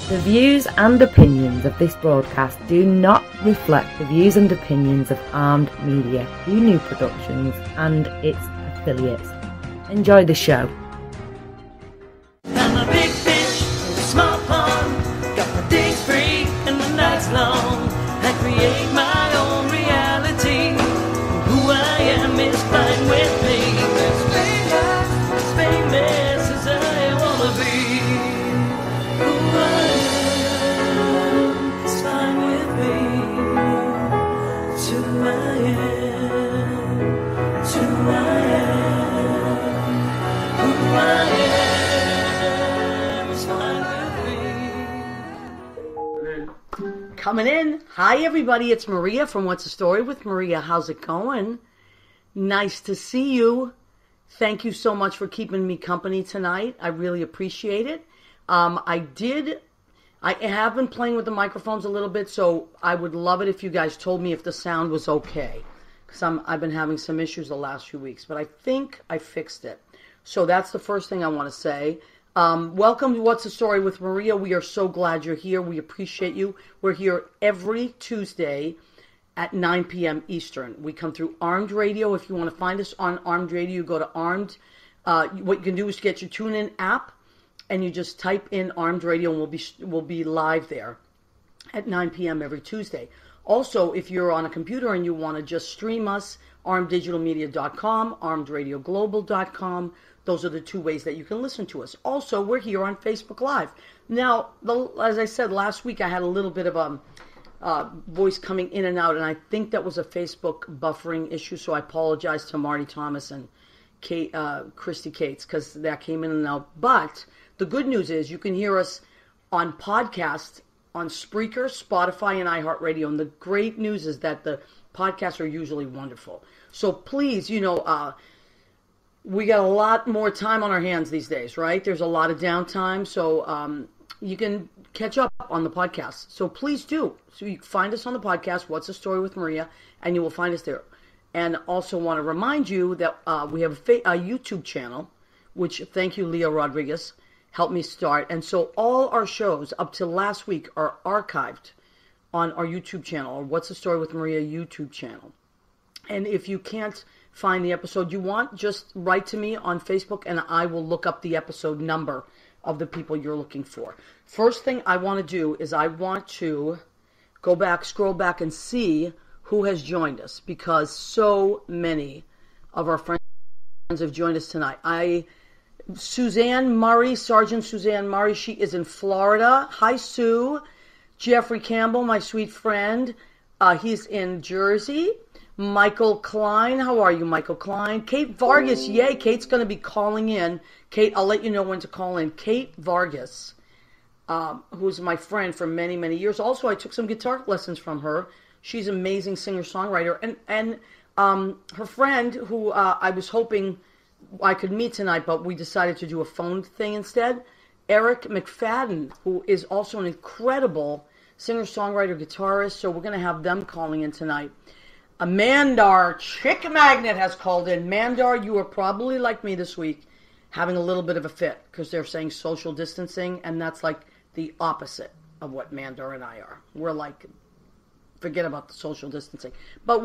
The views and opinions of this broadcast do not reflect the views and opinions of Armed Media, New Productions and its affiliates. Enjoy the show. I'm a big fish in a small pond. Got my days free and my nights long. I create my own reality. Who I am is fine with me. As famous as I wanna be. Who I am is fine with me. It's who I am. It's who I am. Who I am is fine with me. Coming in. Hi, everybody. It's Maria from What's the Story with Maria. How's it going? Nice to see you. Thank you so much for keeping me company tonight. I really appreciate it. I have been playing with the microphones a little bit, so I would love it if you guys told me if the sound was okay. Because I've been having some issues the last few weeks, but I think I fixed it. So that's the first thing I want to say. Welcome to What's the Story with Maria. We are so glad you're here. We appreciate you. We're here every Tuesday at 9 p.m. Eastern. We come through Armed Radio. If you want to find us on Armed Radio, you go to Armed. What you can do is get your TuneIn app, and you just type in Armed Radio, and we'll be live there at 9 p.m. every Tuesday. Also, if you're on a computer and you want to just stream us, armeddigitalmedia.com, armedradioglobal.com. Those are the two ways that you can listen to us. Also, we're here on Facebook Live. Now, as I said, last week I had a little bit of a voice coming in and out, and I think that was a Facebook buffering issue, so I apologize to Marty Thomas and Christy Cates, because that came in and out. But the good news is you can hear us on podcast on Spreaker, Spotify, and iHeartRadio, and the great news is that the podcasts are usually wonderful. So please, we got a lot more time on our hands these days, right? There's a lot of downtime, so you can catch up on the podcast. So please do. So you can find us on the podcast, What's the Story with Maria, and you will find us there. And also want to remind you that we have a YouTube channel, which, thank you, Leo Rodriguez, helped me start. And so all our shows up to last week are archived on our YouTube channel, or What's the Story with Maria YouTube channel. And if you can't find the episode you want, just write to me on Facebook and I will look up the episode number of the people you're looking for. First thing I want to do is I want to scroll back and see who has joined us, because so many of our friends have joined us tonight. Suzanne Murray, Sergeant Suzanne Murray, she is in Florida. Hi, Sue. Jeffrey Campbell, my sweet friend, he's in Jersey. Michael Klein, how are you, Michael Klein? Kate Vargas, yay, Kate's going to be calling in. Kate, I'll let you know when to call in. Kate Vargas, who's my friend for many, many years. Also, I took some guitar lessons from her. She's an amazing singer-songwriter. And her friend, who I was hoping I could meet tonight, but we decided to do a phone thing instead, Eric McFadden, who is also an incredible singer-songwriter, guitarist. So we're going to have them calling in tonight. Mandar Chick Magnet has called in. Mandar, you are probably like me this week, having a little bit of a fit because they're saying social distancing, and that's like the opposite of what Mandar and I are. We're like, forget about the social distancing. But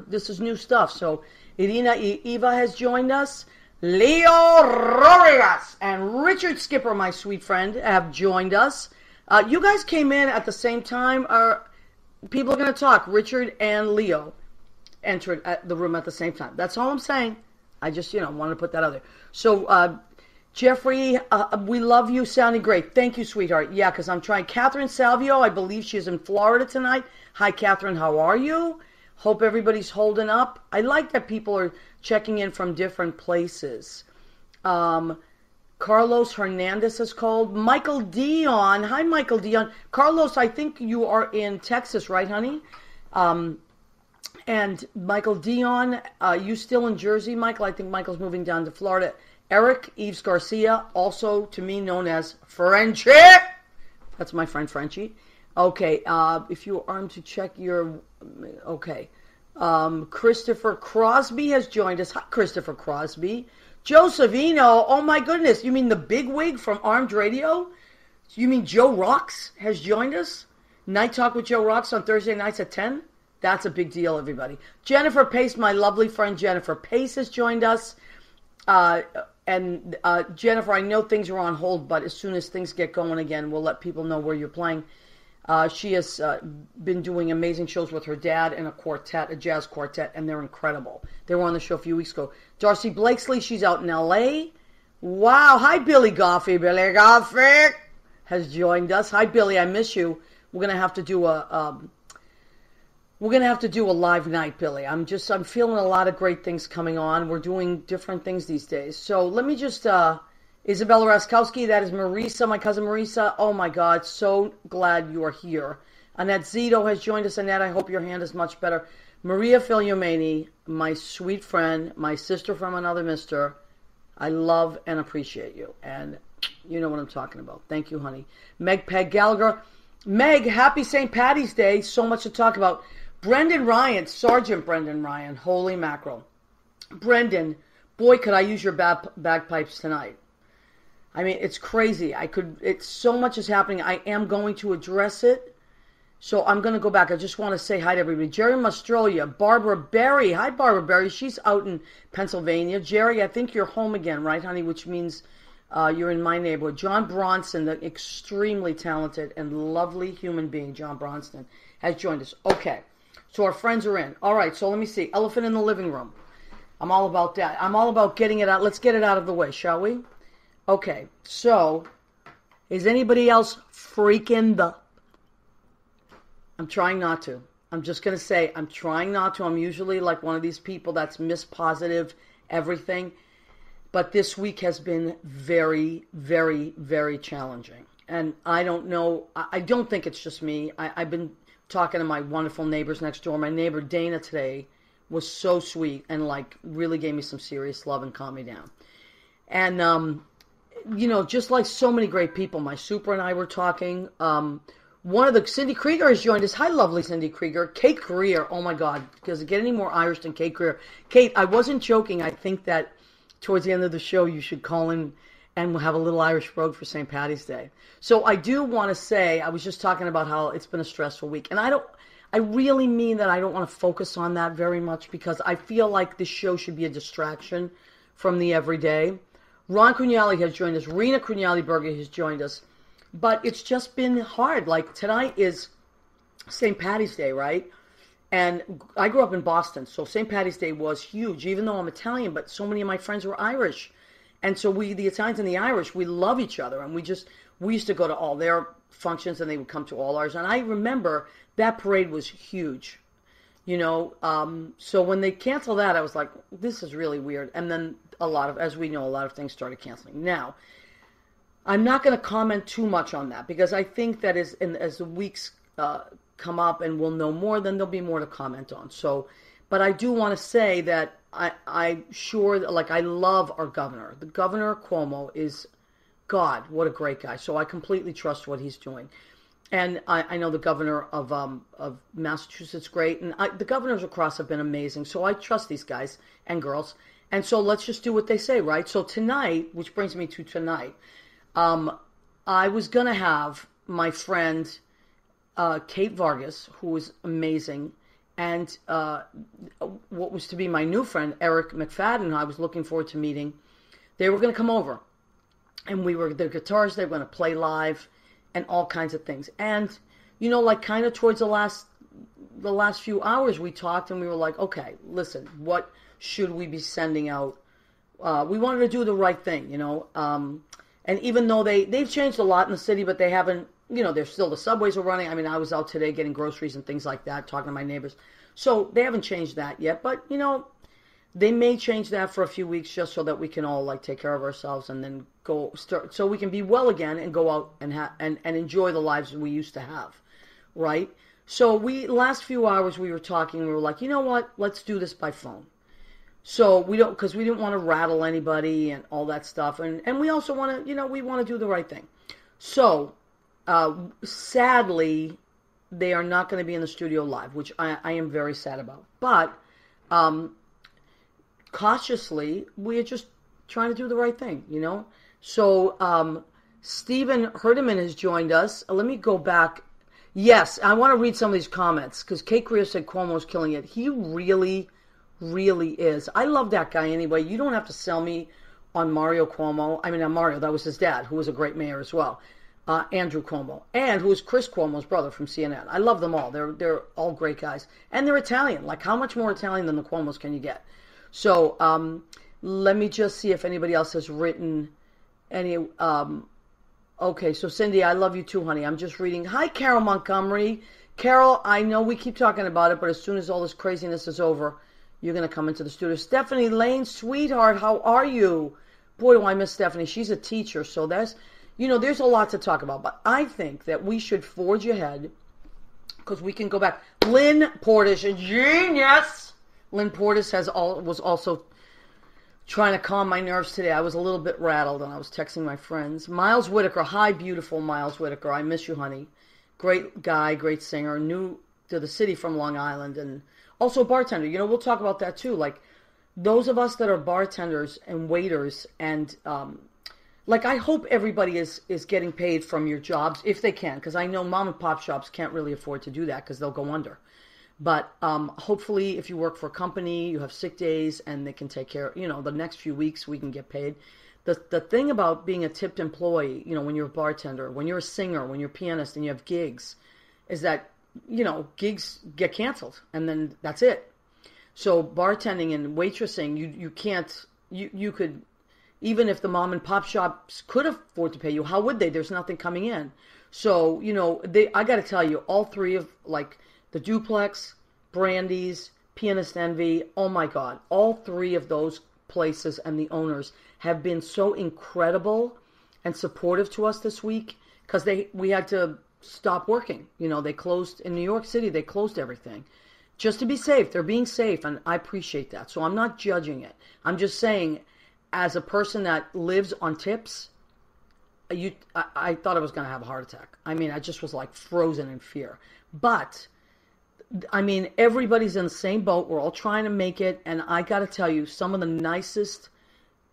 this is new stuff. So Irina Eva has joined us. Leo Rodriguez and Richard Skipper, my sweet friend, have joined us. You guys came in at the same time. People are going to talk. Richard and Leo entered the room at the same time. That's all I'm saying. I just, wanted to put that out there. So, Jeffrey, we love you. Sounding great. Thank you, sweetheart. Yeah, because I'm trying. Catherine Salvio, I believe she's in Florida tonight. Hi, Catherine. How are you? Hope everybody's holding up. I like that people are checking in from different places. Carlos Hernandez has called. Michael Dion. Hi, Michael Dion. Carlos, I think you are in Texas, right, honey? And Michael Dion, you still in Jersey, Michael? I think Michael's moving down to Florida. Eric Eves Garcia, also to me known as Frenchie. That's my friend Frenchie. Okay, if you are armed to check your... Okay. Christopher Crosby has joined us. Hi, Christopher Crosby. Joe Savino, oh my goodness, you mean the big wig from Armed Radio? You mean Joe Rocks has joined us? Night Talk with Joe Rocks on Thursday nights at 10? That's a big deal, everybody. Jennifer Pace, my lovely friend Jennifer Pace has joined us. Jennifer, I know things are on hold, but as soon as things get going again, we'll let people know where you're playing. She has been doing amazing shows with her dad and a quartet, a jazz quartet, and they're incredible. They were on the show a few weeks ago. Darcy Blakesley, she's out in L.A. Wow. Hi, Billy Goffey. Billy Goffey has joined us. Hi, Billy. I miss you. We're gonna have to do a live night, Billy. I'm feeling a lot of great things coming on. We're doing different things these days. So let me just, Isabella Raskowski, that is Marisa, my cousin Marisa. Oh my God, so glad you are here. Annette Zito has joined us. Annette, I hope your hand is much better. Maria Filiomeni, my sweet friend, my sister from another mister. I love and appreciate you. And you know what I'm talking about. Thank you, honey. Meg Peg Gallagher. Meg, happy St. Patty's Day. So much to talk about. Brendan Ryan, Sergeant Brendan Ryan. Holy mackerel. Brendan, boy, could I use your bagpipes tonight. I mean, it's crazy. It's so much is happening. I am going to address it. So I'm going to go back. I just want to say hi to everybody. Jerry Mastrolia, Barbara Berry. Hi, Barbara Berry. She's out in Pennsylvania. Jerry, I think you're home again, right, honey? Which means you're in my neighborhood. John Bronson, the extremely talented and lovely human being, John Bronson, has joined us. Okay, so our friends are in. All right, so let me see. Elephant in the living room. I'm all about that. I'm all about getting it out. Let's get it out of the way, shall we? Okay, so is anybody else freaking the... I'm trying not to. I'm just going to say I'm trying not to. I'm usually like one of these people that's mispositive everything. But this week has been very, very, very challenging. And I don't know. I don't think it's just me. I've been talking to my wonderful neighbors next door. My neighbor Dana today was so sweet and like really gave me some serious love and calmed me down. And, you know, just like so many great people, my super and I were talking. One of the, Cindy Krieger has joined us. Hi, lovely Cindy Krieger. Kate Greer. Oh, my God. Does it get any more Irish than Kate Greer? Kate, I wasn't joking. I think that towards the end of the show, you should call in and we'll have a little Irish brogue for St. Patty's Day. So I do want to say, I was just talking about how it's been a stressful week. And I really mean that I don't want to focus on that very much because I feel like this show should be a distraction from the everyday. Ron Cugnali has joined us. Rena Cugnali-Berger has joined us. But it's just been hard. Like tonight is St. Patty's Day, right? And I grew up in Boston, so St. Patty's Day was huge, even though I'm Italian, but so many of my friends were Irish. And so the Italians and the Irish, we love each other. And we used to go to all their functions and they would come to all ours. And I remember that parade was huge, you know. So when they canceled that, I was like, this is really weird. And then as we know, a lot of things started canceling. Now, I'm not going to comment too much on that because I think that as the weeks come up and we'll know more, then there'll be more to comment on. So, but I do want to say that I'm sure that, like, I love our governor. The governor Cuomo is, God, what a great guy. So I completely trust what he's doing. And I know the governor of Massachusetts, great. And the governors across have been amazing. So I trust these guys and girls. And so let's just do what they say, right? So tonight, which brings me to tonight, I was going to have my friend Kate Vargas, who was amazing, and what was to be my new friend, Eric McFadden, who I was looking forward to meeting. They were going to come over, and the guitars, they were going to play live and all kinds of things. And, you know, like kind of towards the last few hours we talked and we were like, okay, listen, what should we be sending out? We wanted to do the right thing, you know. And even though they've changed a lot in the city, but they haven't, you know, there's still the subways are running. I mean, I was out today getting groceries and things like that, talking to my neighbors. So they haven't changed that yet. But, you know, they may change that for a few weeks just so that we can all, like, take care of ourselves and then so we can be well again and go out and enjoy the lives we used to have, right? So last few hours we were talking, we were like, you know what, let's do this by phone. So because we didn't want to rattle anybody and all that stuff. And we also want to, you know, we want to do the right thing. So, sadly, they are not going to be in the studio live, which I am very sad about. But, cautiously, we are just trying to do the right thing, you know? So, Stephen Herdeman has joined us. Let me go back. Yes, I want to read some of these comments because Kate Greer said Cuomo's killing it. He really, really is. I love that guy anyway. You don't have to sell me on Mario Cuomo. I mean, on Mario, that was his dad, who was a great mayor as well. Andrew Cuomo, and who is Chris Cuomo's brother from CNN. I love them all. They're all great guys. And they're Italian. Like, how much more Italian than the Cuomos can you get? So, let me just see if anybody else has written any... Okay, so Cindy, I love you too, honey. I'm just reading. Hi, Carol Montgomery. Carol, I know we keep talking about it, but as soon as all this craziness is over, you're going to come into the studio. Stephanie Lane, sweetheart, how are you? Boy, do I miss Stephanie. She's a teacher, so there's a lot to talk about. But I think that we should forge ahead because we can go back. Lynn Portis, a genius. Lynn Portis was also trying to calm my nerves today. I was a little bit rattled, and I was texting my friends. Miles Whitaker. Hi, beautiful Miles Whitaker. I miss you, honey. Great guy, great singer. New to the city from Long Island, and also a bartender. We'll talk about that too. Like, those of us that are bartenders and waiters, and I hope everybody is getting paid from your jobs if they can, because I know mom and pop shops can't really afford to do that because they'll go under. But hopefully, if you work for a company, you have sick days, and they can take care. The next few weeks we can get paid. The thing about being a tipped employee, when you're a bartender, when you're a singer, when you're a pianist, and you have gigs, is that gigs get canceled, and then that's it. So bartending and waitressing, you can't. You could, even if the mom and pop shops could afford to pay you, how would they? There's nothing coming in. So I got to tell you, all three of the Duplex, Brandy's, Pianist Envy, oh my God, all three of those places and the owners have been so incredible and supportive to us this week because we had to stop working. They closed in New York City. They closed everything just to be safe. They're being safe, and I appreciate that. So I'm not judging it. I'm just saying, as a person that lives on tips, I thought I was going to have a heart attack. I mean, I just was frozen in fear. But I mean, everybody's in the same boat. We're all trying to make it. And I got to tell you,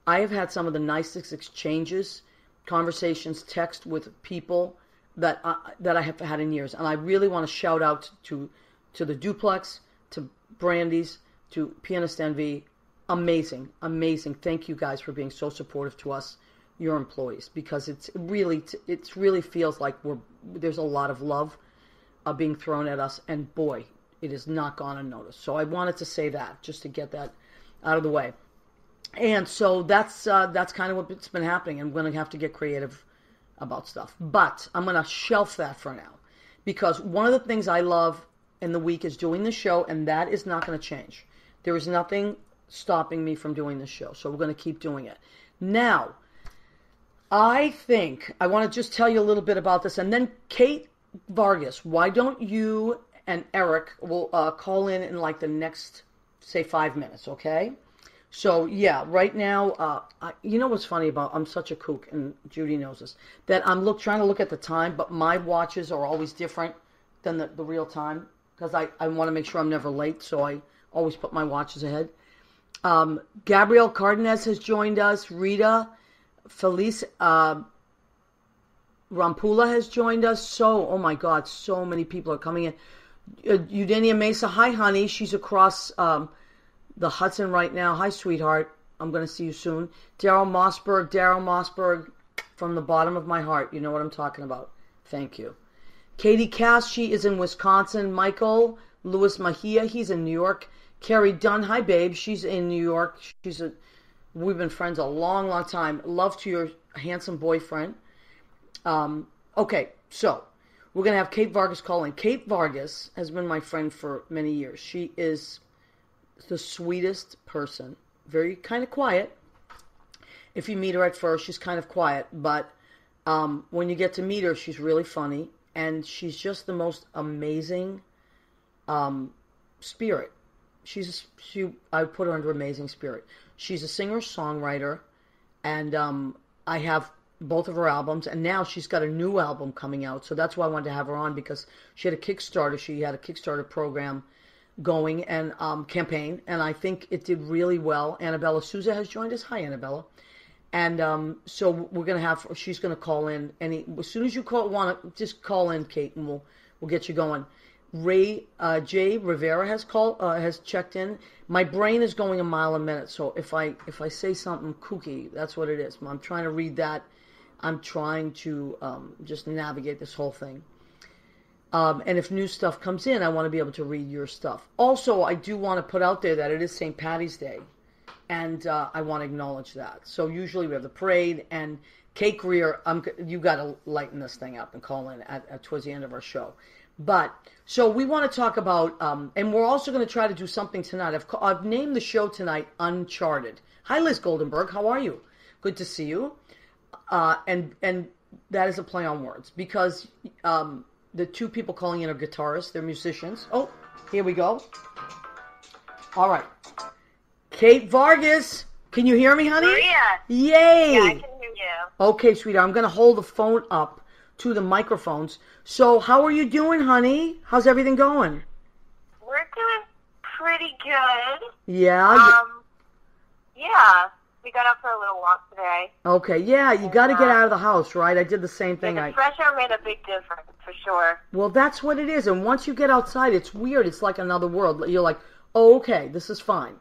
I have had some of the nicest exchanges, conversations, text with people that I have had in years. And I really want to shout out to the Duplex, to Brandy's, to Pianist Envy. Amazing, amazing. Thank you guys for being so supportive to us, your employees, because it really feels like there's a lot of love being thrown at us, and boy, it has not gone unnoticed. So I wanted to say that just to get that out of the way. And so that's kind of what's been happening. I'm going to have to get creative about stuff, but I'm going to shelf that for now because one of the things I love in the week is doing the show, and that is not going to change. There is nothing stopping me from doing this show, so we're going to keep doing it. Now, I think I want to just tell you a little bit about this, and then Kate Vargas, why don't you and Eric will call in the next, say, 5 minutes, okay? So, yeah, right now, you know what's funny about, I'm such a kook, and Judy knows this, that I'm trying to look at the time, but my watches are always different than the real time, because I want to make sure I'm never late, so I always put my watches ahead. Gabrielle Cardenas has joined us. Rita Felice Rampula has joined us. Oh my God, so many people are coming in. Eudenia Mesa, hi honey. She's across the Hudson right now. Hi sweetheart. I'm going to see you soon. Daryl Mossberg, from the bottom of my heart. You know what I'm talking about. Thank you. Katie Cass, she is in Wisconsin. Michael Louis Mahia, he's in New York. Carrie Dunn, hi babe. She's in New York. We've been friends a long, long time. Love to your handsome boyfriend. Okay, so we're going to have Kate Vargas call in. Kate Vargas has been my friend for many years. She is the sweetest person. Very kind of quiet. If you meet her at first, she's kind of quiet. But when you get to meet her, she's really funny. And she's just the most amazing spirit. I would put her under amazing spirit. She's a singer-songwriter. And I have both of her albums, and now she's got a new album coming out, so that's why I wanted to have her on, because she had a Kickstarter. She had a Kickstarter program going and campaign, and I think it did really well. Annabella Souza has joined us. Hi, Annabella. And so we're gonna have. She's gonna call in. As soon as you just call in, Kate, and we'll get you going. Jay Rivera has checked in. My brain is going a mile a minute, so if I say something kooky, that's what it is. I'm trying to read that. I'm trying to just navigate this whole thing. And if new stuff comes in, I want to be able to read your stuff. Also, I do want to put out there that it is St. Patty's Day, and I want to acknowledge that. So usually we have the parade, and Kate Greer, you got to lighten this thing up and call in at towards the end of our show. But so we want to talk about, and we're also going to try to do something tonight. I've named the show tonight Uncharted. Hi, Liz Goldenberg. How are you? Good to see you. And that is a play on words because the two people calling in are guitarists. They're musicians. Oh, here we go. All right. Kate Vargas. Can you hear me, honey? Maria. Yay. Yeah, I can hear you. Okay, sweetheart. I'm going to hold the phone up to the microphones. So how are you doing, honey? How's everything going? We're doing pretty good. Yeah? Yeah. We got up for a little walk today. Okay, yeah, you got to get out of the house, right? I did the same thing. The fresh air made a big difference, for sure. Well, that's what it is. And once you get outside, it's weird. It's like another world. You're like, oh, okay, this is fine.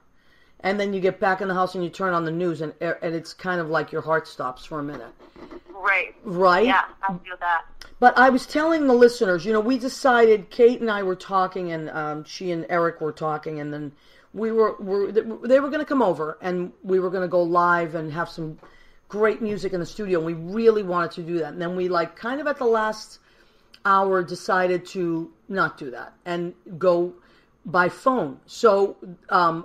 And then you get back in the house and you turn on the news, and it's kind of like your heart stops for a minute. Right. Right? Yeah, I feel that. But I was telling the listeners, we decided, Kate and I were talking, and she and Eric were talking, and then they were going to come over, and we were going to go live and have some great music in the studio, and we really wanted to do that. And then we, kind of at the last hour, decided to not do that and go by phone. So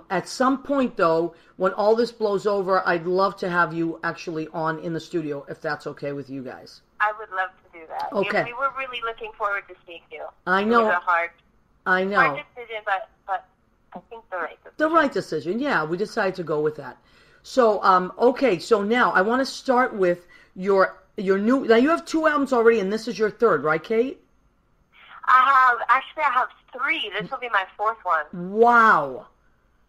at some point, though, when all this blows over, I'd love to have you actually on in the studio, if that's okay with you guys. I would love to do that. Okay. We were really looking forward to seeing you. I know. It was a hard decision, but I think the right decision. The right decision, yeah. We decided to go with that. So, okay, so now I want to start with your new... Now, you have 2 albums already, and this is your 3rd, right, Kate? I have 3. This will be my 4th one. Wow.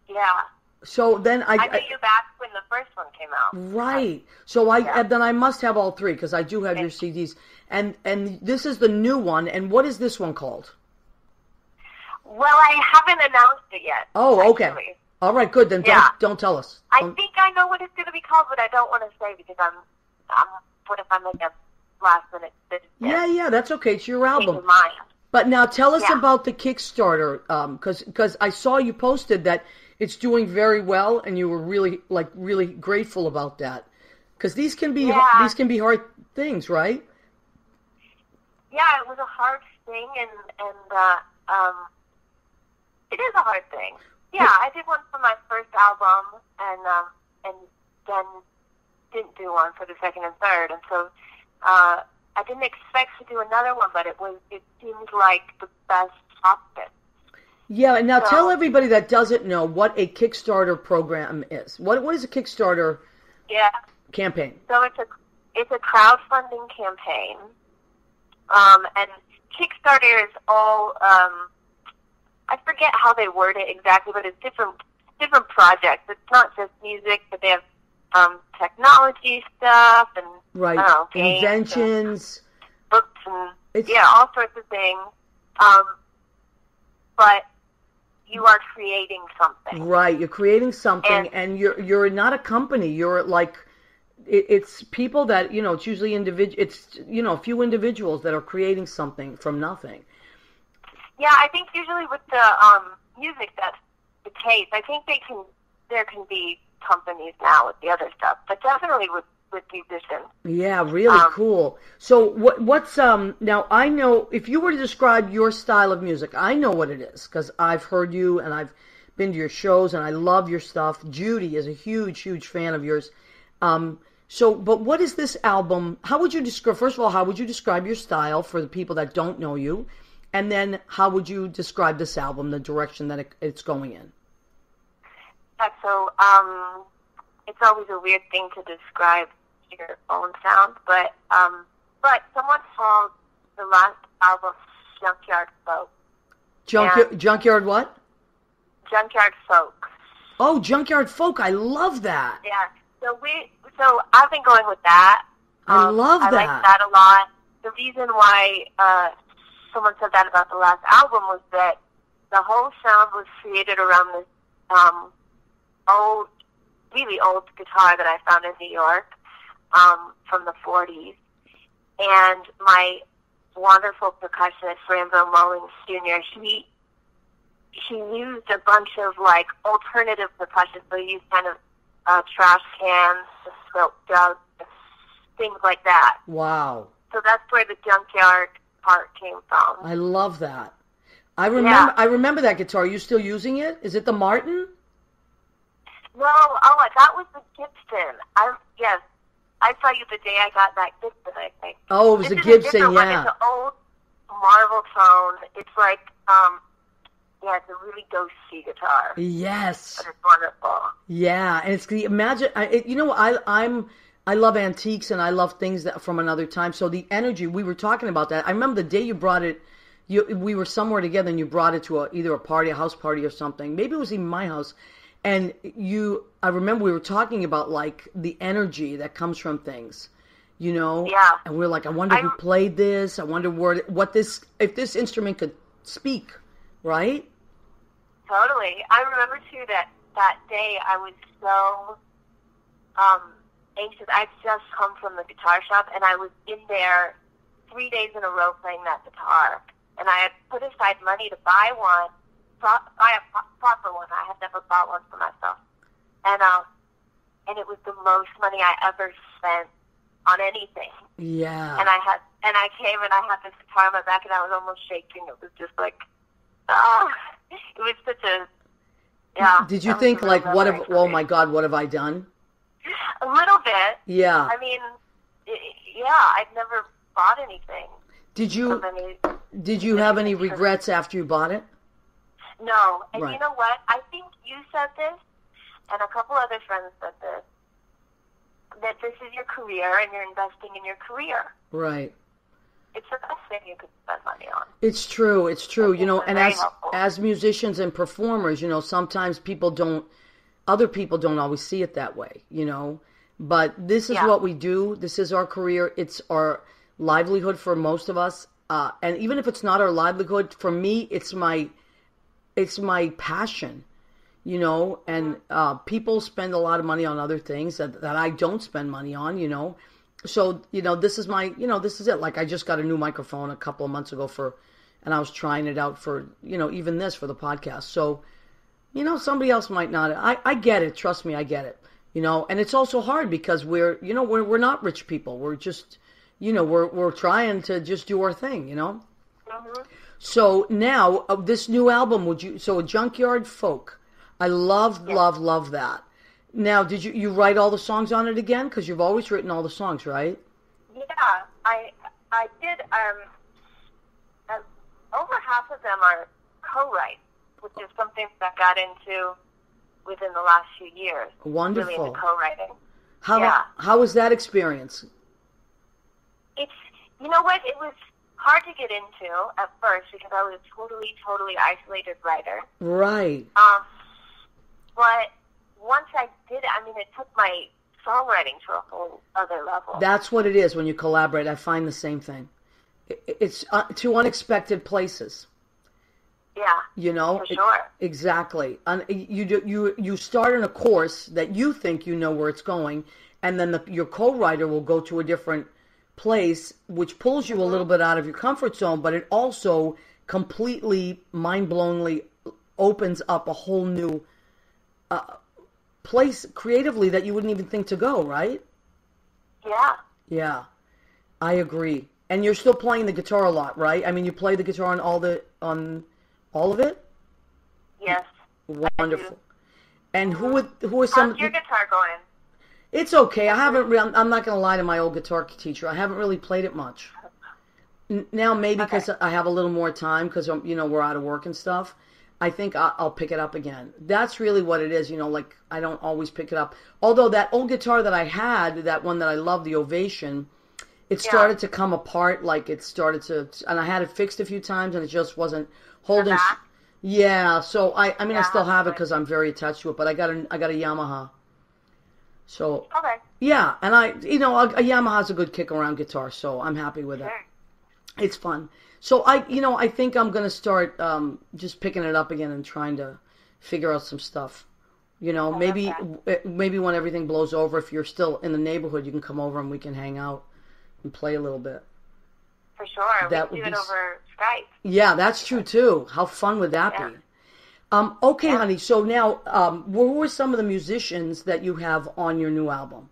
Yeah. So then I knew you back when the first one came out. Right. So then I must have all 3 because I do have your CDs. And this is the new one. And what is this one called? Well, I haven't announced it yet. Oh, okay. Actually. All right, good. Then don't tell us. I think I know what it's going to be called, but I don't want to say because what if I make a last minute decision? Yeah, that's okay. It's your album. Mine. But now tell us about the Kickstarter, because I saw you posted that it's doing very well, and you were really grateful about that. Because these can be hard things, right? Yeah, it was a hard thing, and it is a hard thing. Yeah, I did one for my first album, and then didn't do one for the second and third, and so I didn't expect to do another one, but it seemed like the best option. Yeah, and now tell everybody that doesn't know what a Kickstarter program is. What is a Kickstarter campaign? So it's a crowdfunding campaign, and Kickstarter is all I forget how they word it exactly, but it's different projects. It's not just music, but they have technology stuff and games, inventions, books, and all sorts of things. But you are creating something, right? You're creating something, and you're not a company. You're it's people that it's usually It's a few individuals that are creating something from nothing. Yeah, I think usually with the music that's the case. I think there can be companies now with the other stuff, but definitely with musicians. Yeah, really cool. So what's now I know if you were to describe your style of music, I know what it is because I've heard you and I've been to your shows and I love your stuff. Judy is a huge fan of yours. But what is this album? How would you describe? First of all, how would you describe your style for the people that don't know you? And then how would you describe this album, the direction that it's going in? Yeah, so it's always a weird thing to describe your own sound, but someone called the last album Junkyard Folk. Junkyard what? Junkyard Folk. Oh, Junkyard Folk! I love that. Yeah. So So I've been going with that. I love that. I like that a lot. The reason why someone said that about the last album was that the whole sound was created around this really old guitar that I found in New York from the 40s. And my wonderful percussionist, Rambo Mullins Jr., he used a bunch of, like, alternative percussion. So he used kind of trash cans, silk jugs, things like that. Wow. So that's where the junkyard part came from. I love that. I remember that guitar. Are you still using it? Is it the Martin? Well, that was the Gibson. Yes. I saw you the day I got that Gibson, I think. Oh, it was this a is Gibson, a different one. yeah. It's an old Marvel tone. It's like, it's a really ghosty guitar. Yes. But it's wonderful. Yeah, and it's the I love antiques and I love things that from another time. So the energy, we were talking about that. I remember the day you brought it. We were somewhere together and you brought it to either a party, a house party or something. Maybe it was even my house. And I remember we were talking about, like, the energy that comes from things, you know? Yeah. And we were like, I wonder who played this. I wonder if this instrument could speak, right? Totally. I remember, too, that day I was so anxious. I'd just come from the guitar shop, and I was in there 3 days in a row playing that guitar. And I had put aside money to buy one, buy a proper one. I had never bought one for myself. And it was the most money I ever spent on anything. Yeah. And I came and I had this guitar on my back and I was almost shaking. It was just like, it was such a, yeah. Did you think, like, oh my God, what have I done? A little bit. Yeah. I mean, I'd never bought anything. Did you have any regrets after you bought it? No. And Right. You know what? I think you said this, and a couple other friends said this, that this is your career and you're investing in your career. Right. It's the best thing you could spend money on. It's true. It's true. You know, and helpful. as musicians and performers, you know, sometimes other people don't always see it that way, you know. But this is what we do. This is our career. It's our livelihood for most of us. And even if it's not our livelihood, for me, it's my passion, you know. And people spend a lot of money on other things that I don't spend money on, you know. So, you know, this is it. Like, I just got a new microphone a couple of months ago and I was trying it out for, you know, even this for the podcast. So, you know, somebody else might not. I get it. Trust me, I get it. You know, and it's also hard because we're not rich people. We're just, you know, we're trying to just do our thing, you know. Mm-hmm. So now this new album, a Junkyard Folk. I love that. Now, did you write all the songs on it again? Because you've always written all the songs, right? Yeah, I did. Over half of them are co-writes, which is something that I got into within the last few years. Wonderful. Really into co-writing. How was that experience? It's, you know what, it was hard to get into at first because I was a totally, totally isolated writer. Right. But once I did it, I mean, it took my songwriting to a whole other level. That's what it is when you collaborate. I find the same thing. It's to unexpected places. Yeah. You know? For sure. Exactly. And you start in a course that you think you know where it's going, and then your co-writer will go to a different place, which pulls you a little bit out of your comfort zone, but it also completely, mind-blowingly opens up a whole new place creatively that you wouldn't even think to go, right? Yeah. Yeah, I agree. And you're still playing the guitar a lot, right? I mean, you play the guitar on all of it? Yes. Wonderful. And who are some? How's your guitar going? It's okay. I'm not going to lie to my old guitar teacher. I haven't really played it much. Now maybe because I have a little more time because we're out of work and stuff. I think I'll pick it up again. That's really what it is. You know, like I don't always pick it up. Although that old guitar that I had, that one that I love, the Ovation, it started to come apart. Like it started to, and I had it fixed a few times, and it just wasn't holding. Yeah. So I mean, I still have it because I'm very attached to it. But I got a Yamaha. So, Okay. yeah, and a Yamaha's a good kick-around guitar, so I'm happy with it. Sure. It's fun. So I think I'm going to start just picking it up again and trying to figure out some stuff. Maybe when everything blows over, if you're still in the neighborhood, you can come over and we can hang out and play a little bit. For sure. That we would can be do it over Skype. Yeah, that's true too. How fun would that be? Okay, honey. So now, who were some of the musicians that you have on your new album?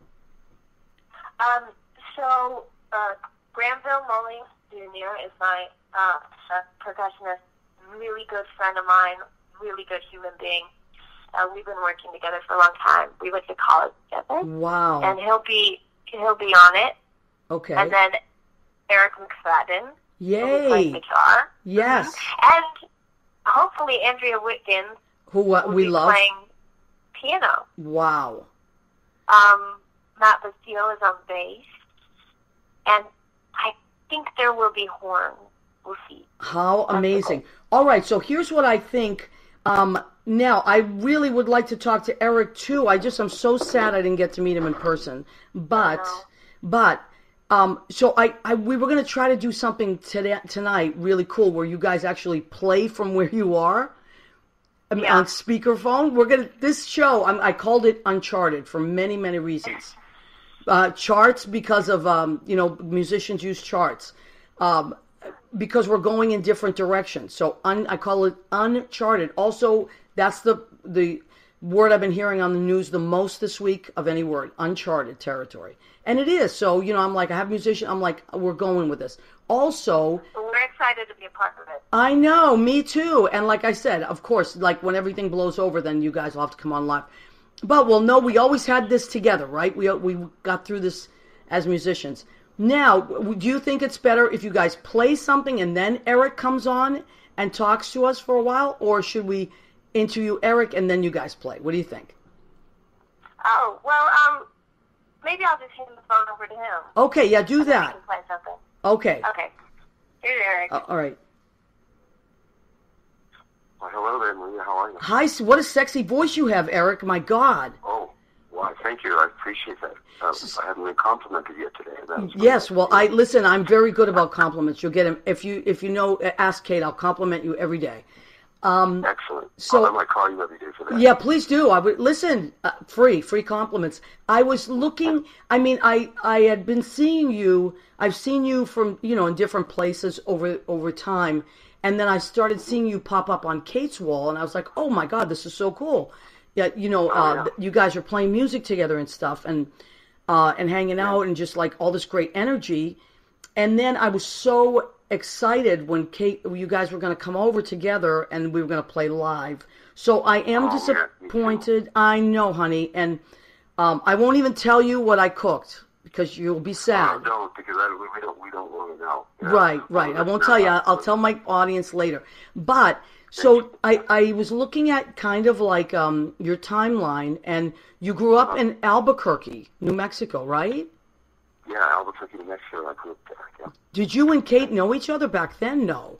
So Granville Mully Jr. is my percussionist, really good friend of mine, really good human being. We've been working together for a long time. We went to college together. Wow. And he'll be on it. Okay. And then Eric McFadden. Yay. Who plays guitar. Yes. And hopefully Andrea Whitkin, who we be love, playing piano. Wow. Matt Bastille is on bass. And I think there will be horns. We'll see. How amazing. All right, so here's what I think. Now, I really would like to talk to Eric, too. I'm so sad I didn't get to meet him in person. But so we were going to try to do something tonight, really cool, where you guys actually play from where you are on speakerphone. This show, I called it Uncharted for many, many reasons. Charts because of, musicians use charts. Because we're going in different directions. So I call it Uncharted. Also, that's the word I've been hearing on the news the most this week of any word, uncharted territory. And it is. So, I'm like, I have musicians. I'm like, we're going with this. Also, we're excited to be a part of it. I know, me too. And like I said, of course, like when everything blows over, then you guys will have to come on live. But we always had this together, right? We got through this as musicians. Now, do you think it's better if you guys play something and then Eric comes on and talks to us for a while? Or should we interview Eric and then you guys play? What do you think? Oh, well, maybe I'll just hand the phone over to him. Okay, yeah, do that. We can play something. Okay. Okay. Here's Eric. All right. Well, hello there, Maria. How are you? Hi, what a sexy voice you have, Eric. My God. Oh, well, thank you. I appreciate that. I haven't been complimented yet today. Yes, well, listen, I'm very good about compliments. You'll get them. If you know, ask Kate. I'll compliment you every day. Excellent. So I might call you every day for that. Yeah, please do. I would listen. Free compliments. I was looking. I mean, I had been seeing you. I've seen you from in different places over time, and then I started seeing you pop up on Kate's wall, and I was like, oh my God, this is so cool. Yeah, you guys are playing music together and stuff, and hanging out, and just like all this great energy. And then I was so excited when you guys were going to come over together and we were going to play live. So I am disappointed. I know, honey, and I won't even tell you what I cooked because you'll be sad. Don't, because we don't want to know. Right. I won't tell you. I'll tell my audience later. But so I was looking at kind of like your timeline, and you grew up in Albuquerque, New Mexico, right? Yeah, Albuquerque, New Mexico. I grew up there. Yeah. Did you and Kate know each other back then? No.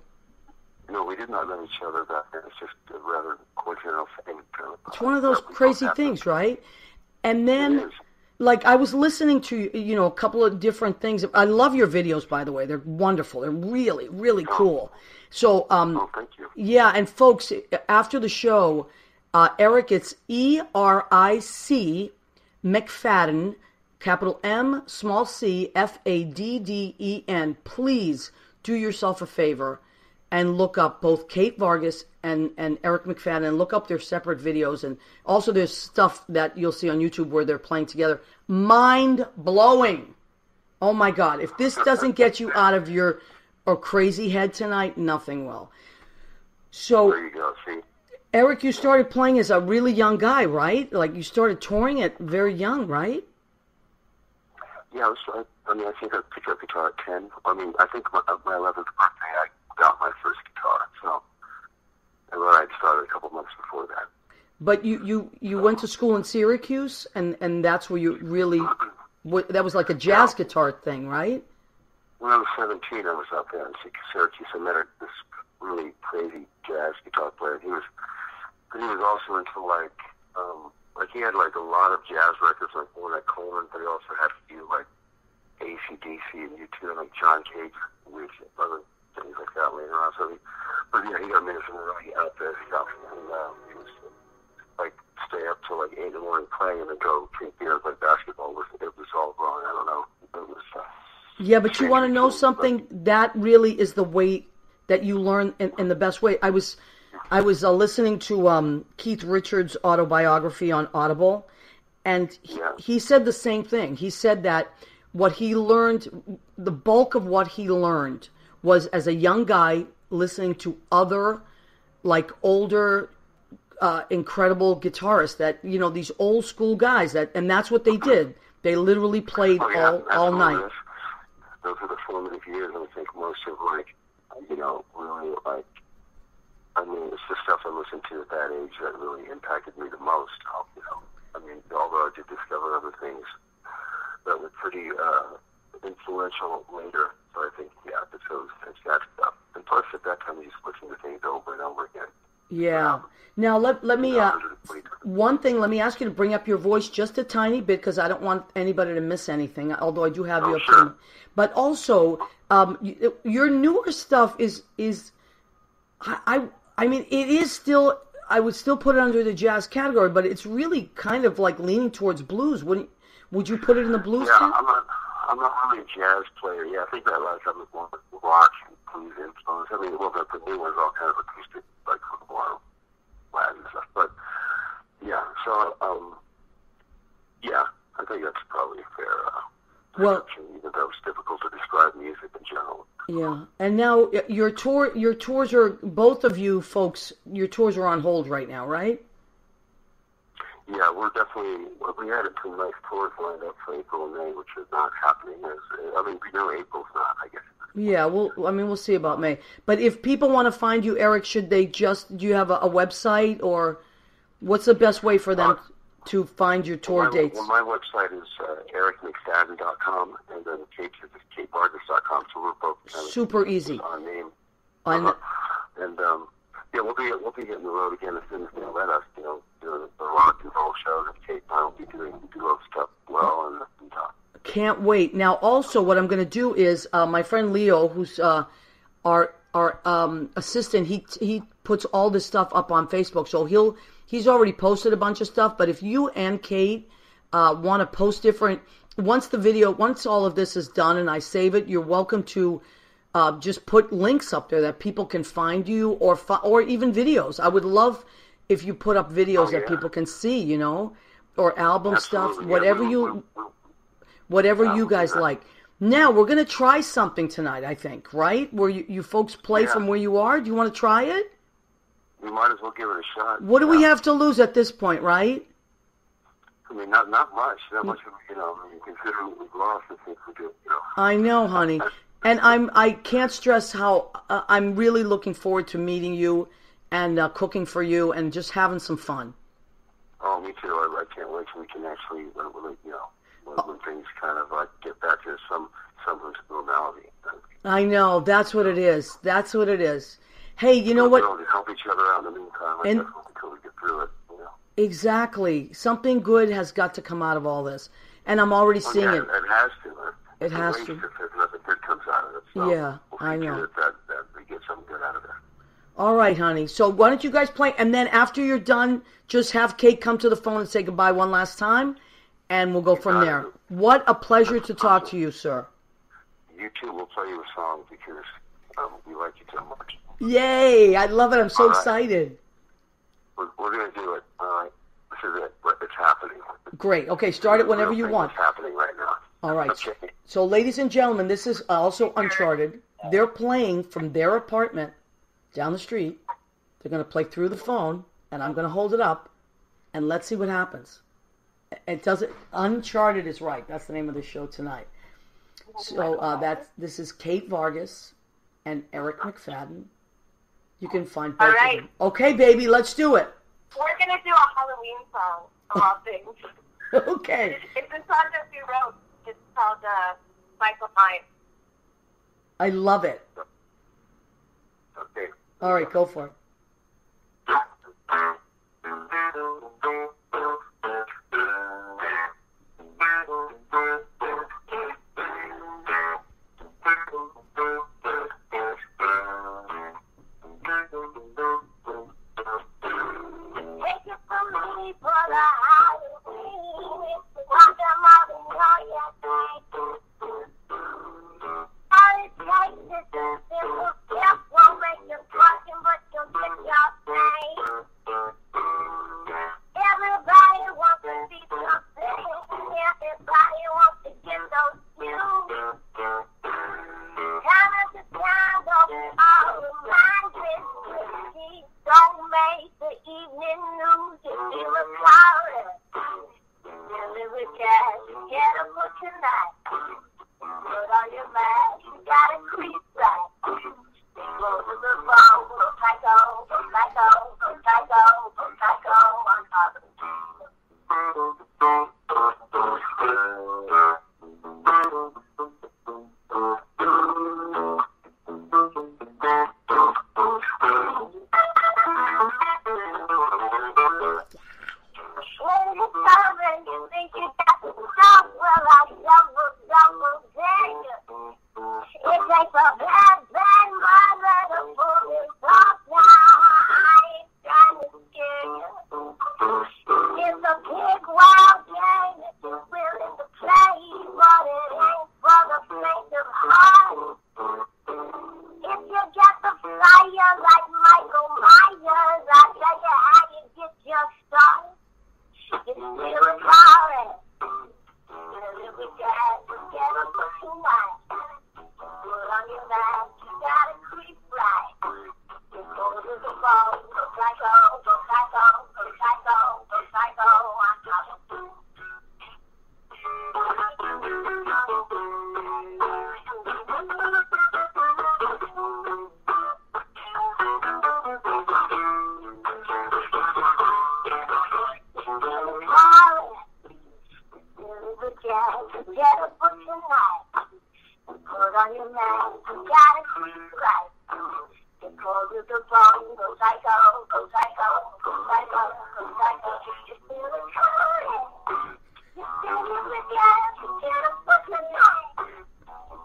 No, we did not know each other back then. It's just a rather coincidental thing. It's one of those crazy things, right? And then, like, I was listening to, a couple of different things. I love your videos, by the way. They're wonderful. They're really, really cool. So, thank you. Yeah, and folks, after the show, Eric, it's ERIC McFadden, capital M, small c, FADDEN. Please do yourself a favor and look up both Kate Vargas and Eric McFadden, and look up their separate videos. And also there's stuff that you'll see on YouTube where they're playing together. Mind-blowing. Oh, my God. If this doesn't get you out of your crazy head tonight, nothing will. So, there you go, see? Eric, you started playing as a really young guy, right? Like, you started touring at very young, right? Yeah, I think I picked up guitar at 10. I think my 11th birthday, I got my first guitar. So, and then I'd started a couple months before that. But you went to school in Syracuse, and that's where you really, that was like a jazz guitar thing, right? When I was 17, I was out there in Syracuse. I met this really crazy jazz guitar player. He was also into like he had like a lot of jazz records, like Ornette Coleman, but he also had a few like AC/DC and U2 and like John Cage, which other things like that later on. So, but yeah, he got me some really out there stuff, and he was like stay up till like 8 in the morning playing and then go drink beers like basketball. It was all wrong. I don't know. It was. Yeah, but you want to know something? That really is the way that you learn in the best way. I was listening to Keith Richards' autobiography on Audible, and he said the same thing. He said that what he learned, the bulk of what he learned, was as a young guy listening to other, like older, incredible guitarists. That these old school guys. And that's what they did. They literally played all night. Those are the formative years, and I think most of really I mean, it's the stuff I listened to at that age that really impacted me the most. I mean, although I did discover other things that were pretty influential later. So I think, it's that stuff. And plus, at that time, you just listen to things over and over again. Yeah. Now, let me, one thing, let me ask you to bring up your voice just a tiny bit, because I don't want anybody to miss anything, although I do have you up to. But also, your newer stuff is I mean, it is still, I would still put it under the jazz category, but it's really kind of like leaning towards blues. Would you put it in the blues? Yeah, I'm not really a jazz player. Yeah, I think that like I'm more rock and blues influence. I mean, the new one's all kind of acoustic, like more Latin stuff. But yeah, so I think that's probably a fair description, even though it's difficult to describe music in general. Yeah, and now your tours are, both of you folks, your tours are on hold right now, right? Yeah, we had 2 nice tours lined up for April and May, which is not happening. We know April's not, I guess. Yeah, we'll see about May. But if people want to find you, Eric, should they do you have a website, or what's the best way for them to find your tour dates? Well, my website is ericmcfadden.com, and then Kate is katevargas.com, so we're both super easy. Our name. And we'll be hitting the road again as soon as they let us. Doing the rock and roll shows. Kate and I will be doing duo stuff well, and can't wait. Now, also, what I'm going to do is my friend Leo, who's our assistant, he puts all this stuff up on Facebook, so he's already posted a bunch of stuff. But if you and Kate want to post different, once all of this is done and I save it, you're welcome to just put links up there that people can find you, or even videos. I would love if you put up videos that people can see, or album stuff, whatever you guys like. Now, we're going to try something tonight, I think, right? Where you folks play from where you are. Do you want to try it? We might as well give it a shot. What do we have to lose at this point, right? I mean, not much. Not much, considering we've lost, I think we do, I know, honey. And I can't stress how I'm really looking forward to meeting you and cooking for you and just having some fun. Oh, me too. I can't wait till we can actually, when things kind of get back to some semblance of normality. I know. That's what it is. Hey, you know what? We'll help each other out in the meantime, until we get through it. Exactly. Something good has got to come out of all this, and I'm already seeing it. It has to. It has to. If nothing good comes out of it. So yeah, we'll I know. That we get something good out of it. All right, honey. So why don't you guys play, and then after you're done, just have Kate come to the phone and say goodbye one last time, and we'll go from there. What a pleasure to talk to you, sir. You too. We'll play you a song because we like you so much. Yay! I love it. I'm so excited. We're going to do it. All right. This is it. It's happening. Great. Okay, start it whenever you want. It's happening right now. All right. Okay. So, ladies and gentlemen, this is also Uncharted. They're playing from their apartment down the street. They're going to play through the phone, and I'm going to hold it up, and let's see what happens. Uncharted is right. That's the name of the show tonight. So this is Kate Vargas and Eric McFadden. You can find both of them. Okay, baby, let's do it. We're going to do a Halloween song, of all things. Okay. It's a song that we wrote. It's called Michael Myers. I love it. Okay. All right, go for it. to the bone, go psycho, go psycho, go psycho, go psycho, on top of the you think you got the stuff? Well, I double dare you. It takes a bad mother to pull this off now. I ain't trying to scare you. It's a big wild game that you're willing to play, but it ain't for the faint of heart. If you got the fire like Michael Myers, I'll tell you how you get your start. You steal a car and you live with dad, forget a pussy night. Put on your mask, you gotta creep right. You go to the phone, go psycho, go psycho, go psycho, go psycho, on top of you. Get a book tonight. Put on your mask, you gotta sleep right. You call to the phone, go psycho, go psycho, go psycho, go psycho. You feel it coming. You feel it with gas, you get a book tonight.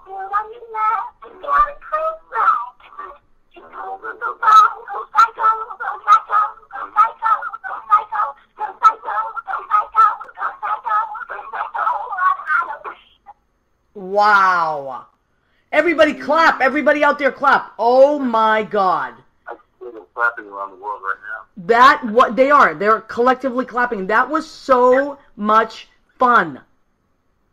Put on your mask, you gotta sleep right. You call to the phone, go psycho, go psycho, go psycho, go psycho, go psycho, go psycho, go psycho, go psycho. Wow. Everybody clap. Everybody out there clap. Oh my God. I see them clapping around the world right now. That, what they are. They're collectively clapping. That was so much fun.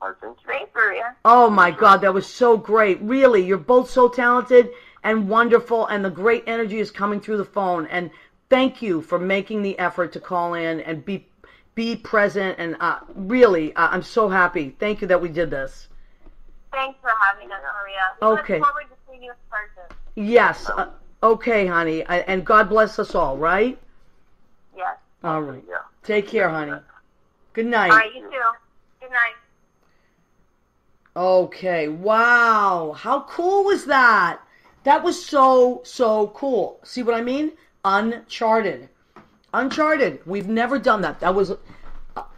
I think you. Thanks, Maria. Oh my God, that was so great. Really, you're both so talented and wonderful, and the great energy is coming through the phone. And thank you for making the effort to call in and be present. And really, I'm so happy. Thank you that we did this. Thanks for having us, Maria. We Okay. look forward to seeing you in person. Yes. Okay, honey. And God bless us all, right? Yes. All right. Yeah. Take care, honey. Good night. All right, you too. Good night. Okay. Wow. How cool was that? That was so cool. See what I mean? Uncharted. We've never done that.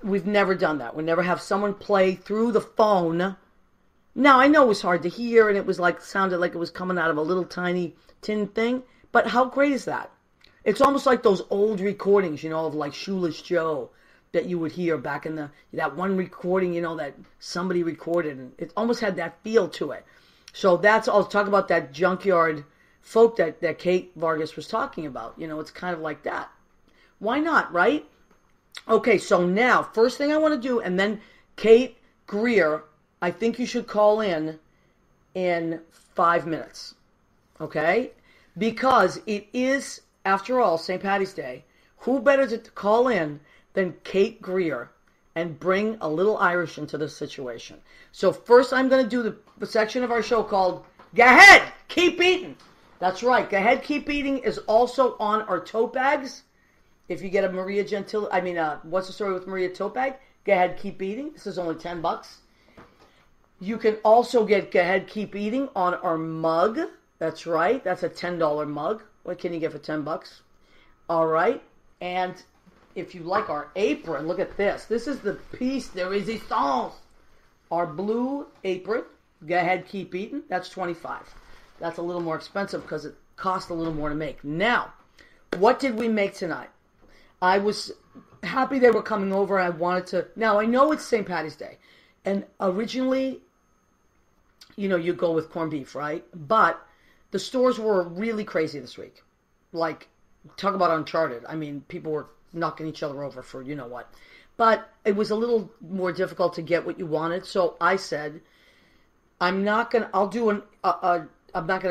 We've never done that. We never have someone play through the phone. Now, I know it was hard to hear, and it was sounded like it was coming out of a little tiny tin thing, but how great is that? It's almost like those old recordings, of like Shoeless Joe that you would hear back in that one recording, that somebody recorded, and it almost had that feel to it. So I'll talk about that junkyard folk that Kate Vargas was talking about. It's kind of like that. Why not, right? Okay, so now, first thing I want to do, and then Kate Greer, I think you should call in 5 minutes, okay? Because it is, after all, St. Paddy's Day. Who better to call in than Kate Greer and bring a little Irish into this situation? So first I'm going to do the section of our show called Go Ahead, Keep Eating. That's right. Go Ahead, Keep Eating is also on our tote bags. If you get a Maria What's the Story with Maria tote bag, Go Ahead, Keep Eating. This is only $10. You can also get Go Ahead, Keep Eating on our mug. That's right. That's a $10 mug. What can you get for $10? All right. And if you like our apron, look at this. This is the piece de resistance. Our blue apron. Go Ahead, Keep Eating. That's $25. That's a little more expensive because it costs a little more to make. Now, what did we make tonight? I was happy they were coming over. I wanted to. Now, I know it's St. Paddy's Day. And originally, you go with corned beef, right? But the stores were really crazy this week. Like, talk about Uncharted. I mean, people were knocking each other over for what. But it was a little more difficult to get what you wanted. So I said, I'm not going to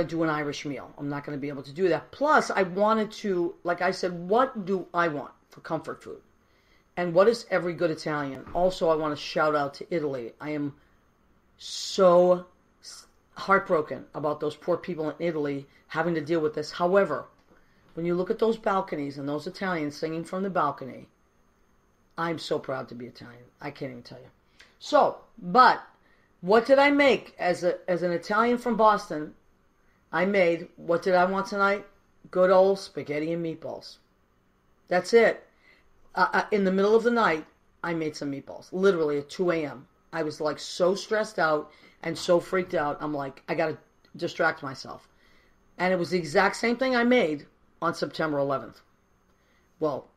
do an Irish meal. I'm not going to be able to do that. Plus, I wanted to, like I said, what do I want for comfort food? And what is every good Italian? Also, I want to shout out to Italy. I am so heartbroken about those poor people in Italy having to deal with this. However, when you look at those balconies and those Italians singing from the balcony, I'm so proud to be Italian. I can't even tell you. So, but what did I make as an Italian from Boston? I made, what did I want tonight? Good old spaghetti and meatballs. That's it. In the middle of the night, I made some meatballs. Literally at 2 a.m. I was like so stressed out and so freaked out. I'm like, I got to distract myself. And it was the exact same thing I made on September 11th. Well,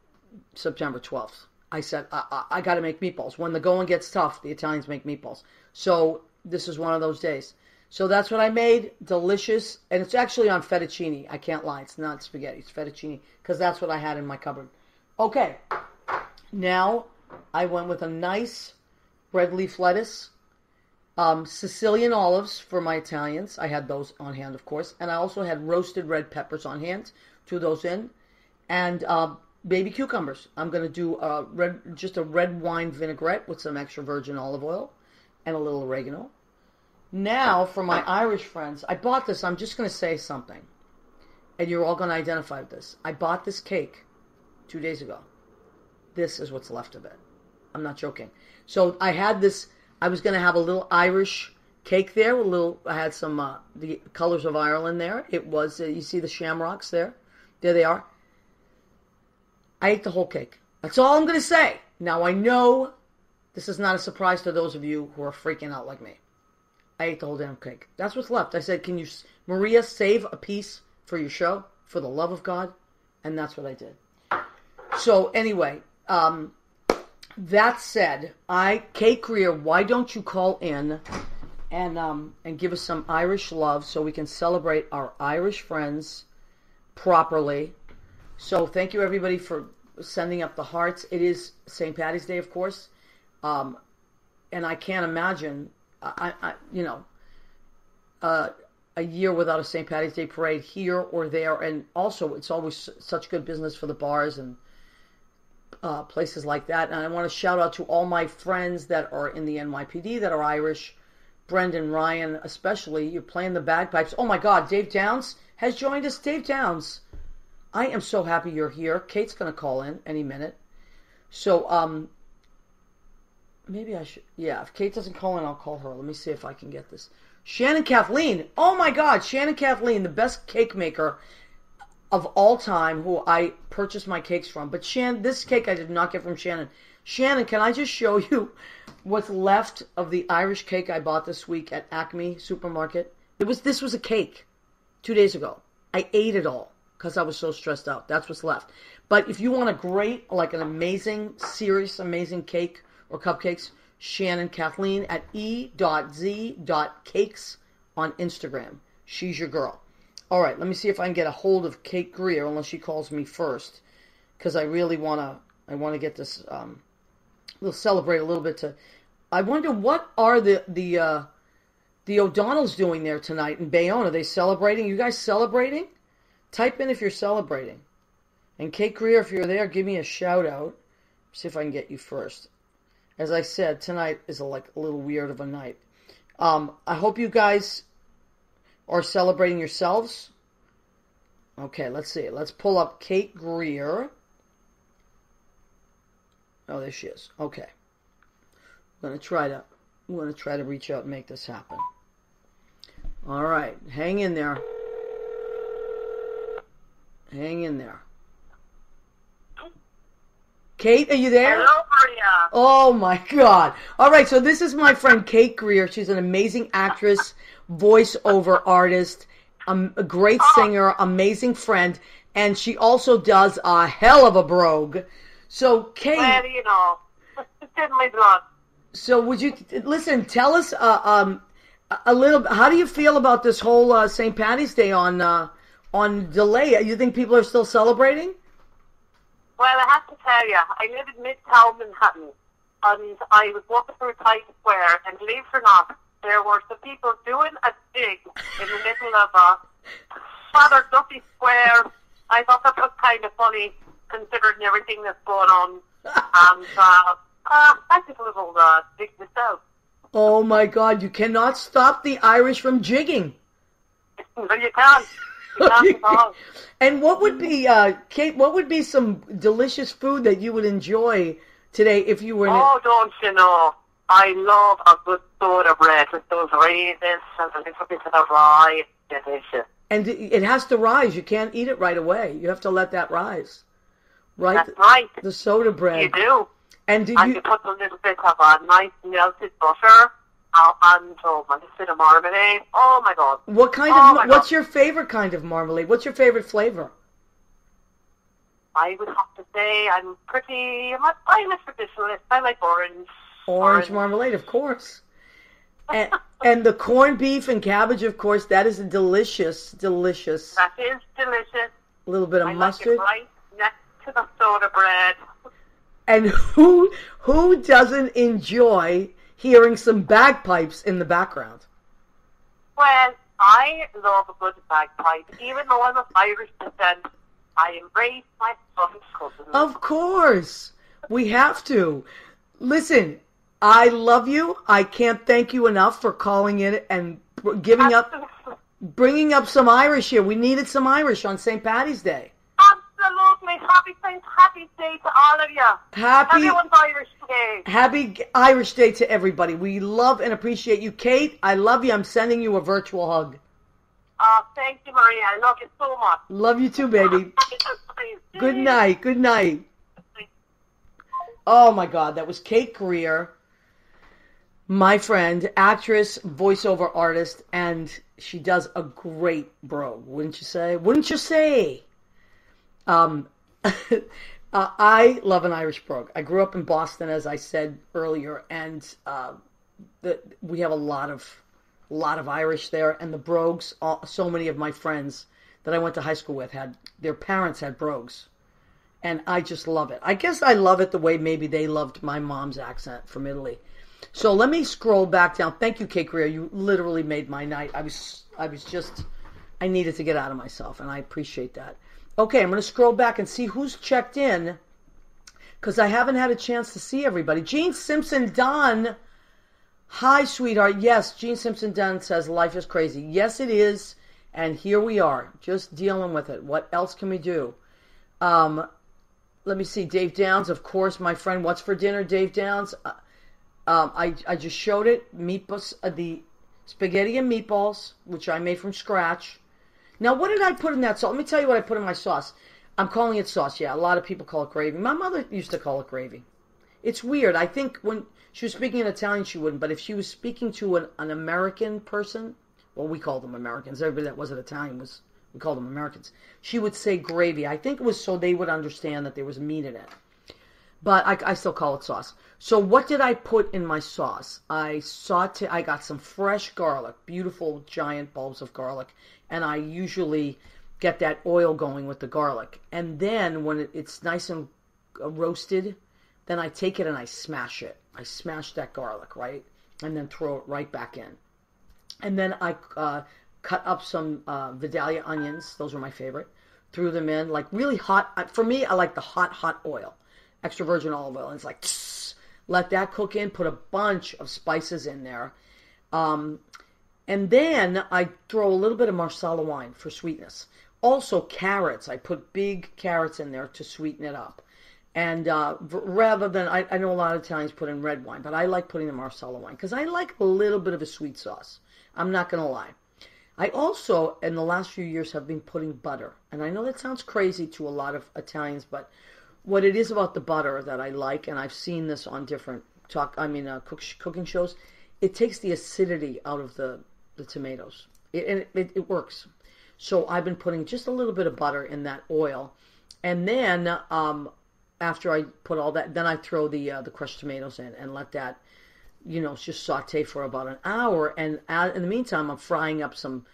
September 12th. I said, I got to make meatballs. When the going gets tough, the Italians make meatballs. So this is one of those days. So that's what I made. Delicious. And it's actually on fettuccine. I can't lie. It's not spaghetti. It's fettuccine. Because that's what I had in my cupboard. Okay. Now I went with a nice red leaf lettuce. Sicilian olives for my Italians. I had those on hand, of course. And I also had roasted red peppers on hand. Threw those in. And baby cucumbers. I'm going to do just a red wine vinaigrette with some extra virgin olive oil and a little oregano. Now, for my Irish friends, I bought this. I'm just going to say something. And you're all going to identify with this. I bought this cake 2 days ago. This is what's left of it. I'm not joking. So I had this. I was going to have a little Irish cake there. I had some the colors of Ireland there. It was, you see the shamrocks there? There they are. I ate the whole cake. That's all I'm going to say. Now, I know this is not a surprise to those of you who are freaking out like me. I ate the whole damn cake. That's what's left. I said, can you, Maria, save a piece for your show, for the love of God? And that's what I did. So, anyway, that said, Kate Greer, why don't you call in and give us some Irish love so we can celebrate our Irish friends properly. So thank you, everybody, for sending up the hearts. It is St. Paddy's Day, of course. And I can't imagine, a year without a St. Paddy's Day parade here or there. And also, it's always such good business for the bars and places like that. And I want to shout out to all my friends that are in the NYPD that are Irish. Brendan, Ryan, especially. You're playing the bagpipes. Oh, my God. Dave Downs has joined us. Dave Downs. I am so happy you're here. Kate's going to call in any minute. So, maybe I should... Yeah, if Kate doesn't call in, I'll call her. Let me see if I can get this. Shannon Kathleen. Oh, my God. Shannon Kathleen, the best cake maker of all time, who I purchased my cakes from. But this cake I did not get from Shannon. Shannon, can I just show you what's left of the Irish cake I bought this week at Acme Supermarket? This was a cake 2 days ago. I ate it all because I was so stressed out. That's what's left. But if you want a great, like an amazing, serious, amazing cake or cupcakes, Shannon Kathleen at e.z.cakes on Instagram. She's your girl. All right, let me see if I can get a hold of Kate Greer, unless she calls me first, because I really want to get this. We'll celebrate a little bit. I wonder what are the O'Donnells doing there tonight in Bayonne? Are they celebrating? You guys celebrating? Type in if you're celebrating. And Kate Greer, if you're there, give me a shout out. See if I can get you first. As I said, tonight is a little weird of a night. I hope you guys are celebrating yourselves. Okay, let's see. Let's pull up Kate Greer. Oh, there she is. Okay. I'm going to try to reach out and make this happen. All right. Hang in there. Hang in there. Kate, are you there? Hello, Maria. Oh, my God. All right, so this is my friend Kate Greer. She's an amazing actress, voiceover artist, a great singer, amazing friend, and she also does a hell of a brogue. So, Kate... Well, you know, it's in my blood. So, would you... Listen, tell us a little... How do you feel about this whole St. Paddy's Day on delay? You think people are still celebrating? Well, I have to tell you, I live in Midtown Manhattan, and I was walking through Times Square, and believe it or not, there were some people doing a dig in the middle of Father Duffy Square. I thought that was kind of funny, considering everything that's going on. And I did a little dig myself. Oh my God, you cannot stop the Irish from jigging. No, you can't. You can't at all. And what would be, Kate, what would be some delicious food that you would enjoy today if you were in Oh, don't you know? I love a good soda bread with those raisins and a little bit of rye. Delicious. And it has to rise. You can't eat it right away. You have to let that rise. Right? That's right. The soda bread. You do. And do And you put a little bit of a nice melted butter and a bit of marmalade. Oh my God. What's your favorite kind of marmalade? What's your favorite flavor? I would have to say I'm a traditionalist. I like orange. Orange marmalade, of course. And the corned beef and cabbage, of course, that is delicious. That is delicious. A little bit of mustard. Like it right next to the soda bread. And who doesn't enjoy hearing some bagpipes in the background? Well, I love a good bagpipe. Even though I'm of Irish descent, I embrace my son's cousins. Of course. We have to. Listen, I love you. I can't thank you enough for calling in and bringing up some Irish here. We needed some Irish on St. Paddy's Day. Absolutely. Happy day to all of you. Everyone's Irish today. Happy Irish Day to everybody. We love and appreciate you. Kate, I love you. I'm sending you a virtual hug. Thank you, Maria. I love you so much. Love you too, baby. Good night. Good night. Oh, my God. That was Kate Greer, my friend, actress, voiceover artist, and she does a great brogue, wouldn't you say? Wouldn't you say? I love an Irish brogue. I grew up in Boston, as I said earlier, and we have a lot of Irish there, and the brogues. So many of my friends that I went to high school with their parents had brogues, and I just love it. I guess I love it the way maybe they loved my mom's accent from Italy. So let me scroll back down. Thank you, Kate Greer. You literally made my night. I needed to get out of myself, and I appreciate that. Okay, I'm going to scroll back and see who's checked in, because I haven't had a chance to see everybody. Gene Simpson Dunn. Hi, sweetheart. Yes, Gene Simpson Dunn says life is crazy. Yes, it is, and here we are, just dealing with it. What else can we do? Let me see. Dave Downs, of course, my friend. What's for dinner, Dave Downs? I just showed it. Meatballs, the spaghetti and meatballs, which I made from scratch. Now, what did I put in that sauce? Let me tell you what I put in my sauce. I'm calling it sauce. Yeah, a lot of people call it gravy. My mother used to call it gravy. It's weird. I think when she was speaking in Italian, she wouldn't. But if she was speaking to an American person, well, we call them Americans. Everybody that wasn't Italian we called them Americans. She would say gravy. I think it was so they would understand that there was meat in it. But I still call it sauce. So what did I put in my sauce? I got some fresh garlic, beautiful giant bulbs of garlic, and I usually get that oil going with the garlic. And then when it's nice and roasted, then I take it and I smash it. I smash that garlic, right? And then throw it right back in. And then I cut up some Vidalia onions. Those are my favorite. Threw them in, like really hot. For me, I like the hot oil. Extra virgin olive oil. And it's like, tss, let that cook in. Put a bunch of spices in there. And then I throw a little bit of Marsala wine for sweetness. Also carrots. I put big carrots in there to sweeten it up. And rather than, I know a lot of Italians put in red wine, but I like putting the Marsala wine because I like a little bit of a sweet sauce. I'm not going to lie. I also, in the last few years, have been putting butter. And I know that sounds crazy to a lot of Italians, but what it is about the butter that I like, and I've seen this on different cooking shows, it takes the acidity out of the tomatoes. It works. So I've been putting just a little bit of butter in that oil. And then after I put all that, then I throw the crushed tomatoes in and let that, just saute for about an hour. And in the meantime, I'm frying up some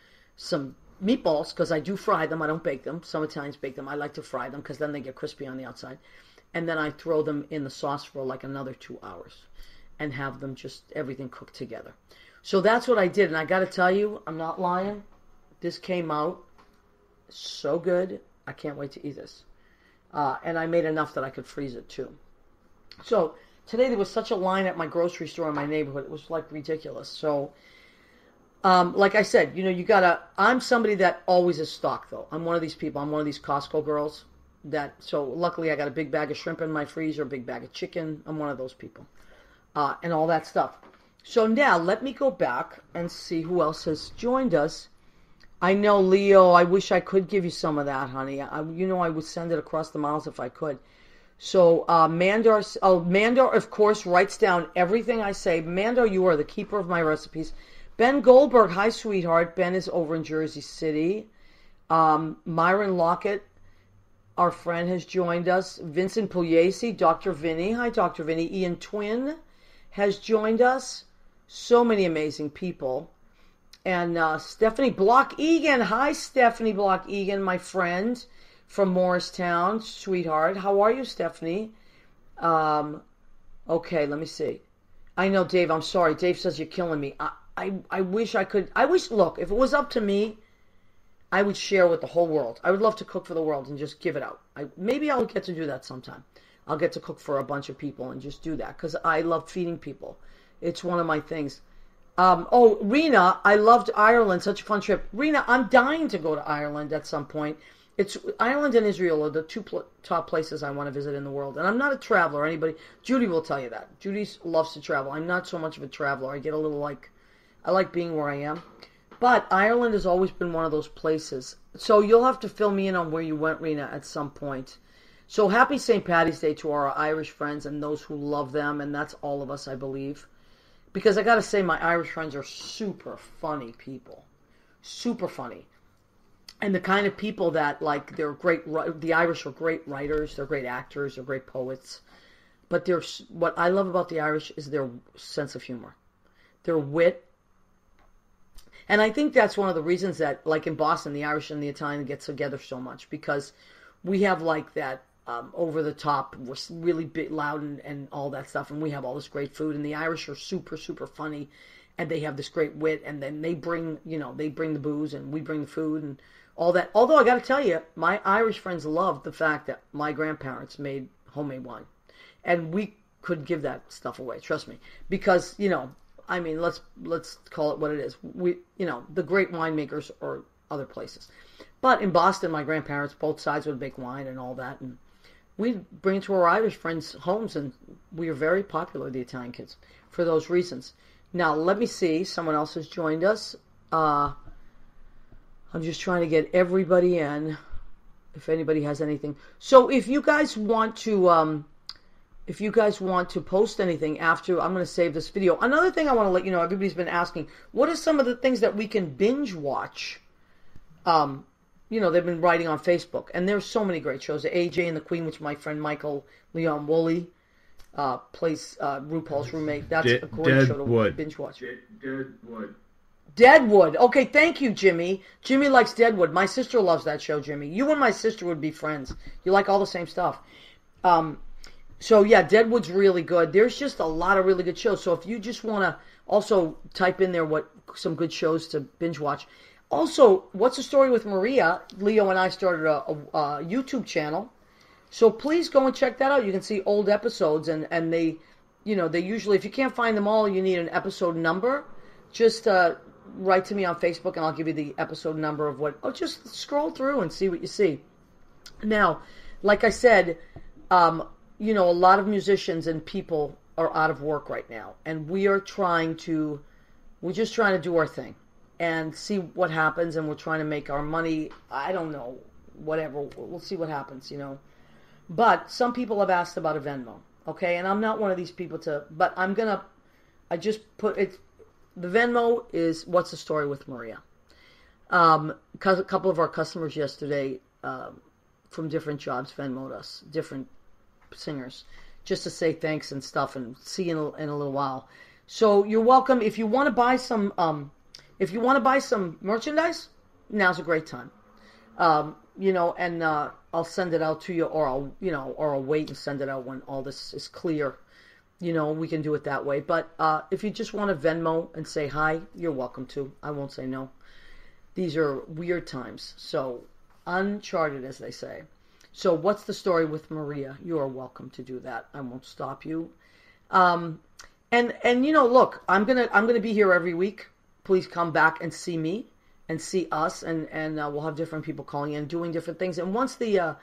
meatballs, because I do fry them. I don't bake them. Some Italians bake them. I like to fry them because then they get crispy on the outside. And then I throw them in the sauce for like another 2 hours and have them just everything cooked together. So that's what I did. And I got to tell you, I'm not lying. This came out so good. I can't wait to eat this. And I made enough that I could freeze it too. So Today there was such a line at my grocery store in my neighborhood. It was like ridiculous. So, like I said, I'm somebody that always is stocked though. I'm one of these people. I'm one of these Costco girls so luckily I got a big bag of shrimp in my freezer, a big bag of chicken. I'm one of those people. And all that stuff. So now let me go back and see who else has joined us. I know, Leo, I wish I could give you some of that, honey. I would send it across the miles if I could. So Mandar, of course, writes down everything I say. Mandar, you are the keeper of my recipes. Ben Goldberg, hi, sweetheart. Ben is over in Jersey City. Myron Lockett, our friend, has joined us. Vincent Pugliese, Dr. Vinny. Hi, Dr. Vinny. Ian Twin has joined us. So many amazing people. And Stephanie Block-Egan. Hi, Stephanie Block-Egan, my friend from Morristown, sweetheart. How are you, Stephanie? Okay, let me see. I know, Dave, I'm sorry. Dave says you're killing me. I wish I could. Look, if it was up to me, I would share with the whole world. I would love to cook for the world and just give it out. Maybe I'll get to do that sometime. I'll get to cook for a bunch of people and just do that because I love feeding people. It's one of my things. Rena, I loved Ireland. Such a fun trip. Rena, I'm dying to go to Ireland at some point. Ireland and Israel are the two top places I want to visit in the world. And I'm not a traveler. Judy will tell you that. Judy loves to travel. I'm not so much of a traveler. I get a little I like being where I am. But Ireland has always been one of those places. So you'll have to fill me in on where you went, Rena, at some point. So happy St. Paddy's Day to our Irish friends and those who love them. And that's all of us, I believe. Because I got to say, my Irish friends are super funny people. Super funny. And the kind of people that, they're great. The Irish are great writers. They're great actors. They're great poets. But what I love about the Irish is their sense of humor. Their wit. And I think that's one of the reasons that, in Boston, the Irish and the Italian get together so much. Because we have, that over the top, we're really big, loud and all that stuff. And we have all this great food. And the Irish are super, super funny. And they have this great wit. And then they bring the booze and we bring the food and all that. Although I got to tell you, my Irish friends loved the fact that my grandparents made homemade wine. And we could give that stuff away, trust me. Because, let's call it what it is. The great winemakers are other places. But in Boston, my grandparents, both sides would make wine and all that. And we'd bring it to our Irish friends' homes. And we are very popular, the Italian kids, for those reasons. Now, let me see. Someone else has joined us. I'm just trying to get everybody in, if anybody has anything. So if you guys want to post anything after, I'm going to save this video. Another thing I want to let you know, everybody's been asking, what are some of the things that we can binge watch? They've been writing on Facebook, and there's so many great shows. AJ and the Queen, which my friend Michael Leon Woolley plays RuPaul's roommate. That's a great show to binge watch. Deadwood. Okay, thank you, Jimmy. Jimmy likes Deadwood. My sister loves that show, Jimmy. You and my sister would be friends. You like all the same stuff. So, yeah, Deadwood's really good. There's just a lot of really good shows. So if you just want to also type in there some good shows to binge watch. Also, What's the Story with Maria? Leo and I started a YouTube channel. So please go and check that out. You can see old episodes. And they usually, if you can't find them all, you need an episode number. Just write to me on Facebook and I'll give you the episode number of just scroll through and see what you see. Now, like I said, a lot of musicians and people are out of work right now. And we're just trying to do our thing and see what happens. And we're trying to make our money. I don't know, whatever. We'll see what happens, But some people have asked about a Venmo. Okay. And I'm not one of these people but I just put it. The Venmo is What's the Story with Maria. A couple of our customers yesterday from different jobs Venmo'd us, different singers, just to say thanks and stuff and see you in a little while. So you're welcome. If you want to buy some merchandise, now's a great time. And I'll send it out to you, or I'll wait and send it out when all this is clear. We can do it that way. But if you just want to Venmo and say hi, you're welcome to. I won't say no. These are weird times. So, uncharted, as they say. So, What's the Story with Maria? You are welcome to do that. I won't stop you. And you know, look, I'm gonna be here every week. Please come back and see me and see us, and we'll have different people calling in, doing different things. And once the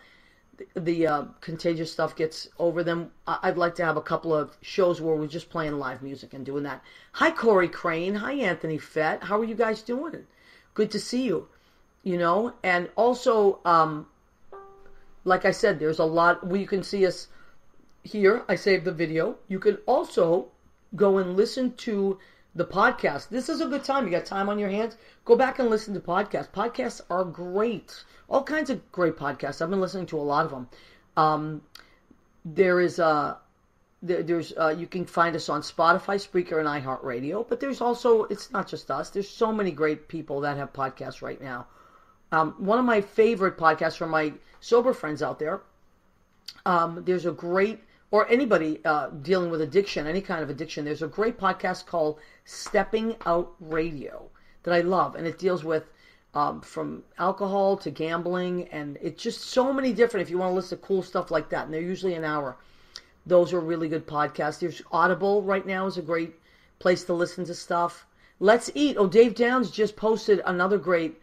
contagious stuff gets over, then I'd like to have a couple of shows where we're just playing live music and doing that. Hi, Corey Crane. Hi, Anthony Fett. How are you guys doing? Good to see you. You know, and also, like I said, there's a lot where you can see us here. I saved the video. You can also go and listen to the podcast. This is a good time. You got time on your hands? Go back and listen to podcasts. Podcasts are great. All kinds of great podcasts. I've been listening to a lot of them. There's you can find us on Spotify, Spreaker, and iHeartRadio. But there's also, it's not just us. There's so many great people that have podcasts right now. One of my favorite podcasts from my sober friends out there, there's a great, or anybody dealing with addiction, any kind of addiction, there's a great podcast called Stepping Out Radio that I love. And it deals with from alcohol to gambling, and it's just so many different, if you want to listen to cool stuff like that. And they're usually an hour. Those are really good podcasts. There's Audible right now is a great place to listen to stuff. Let's Eat. Oh, Dave Downs just posted another great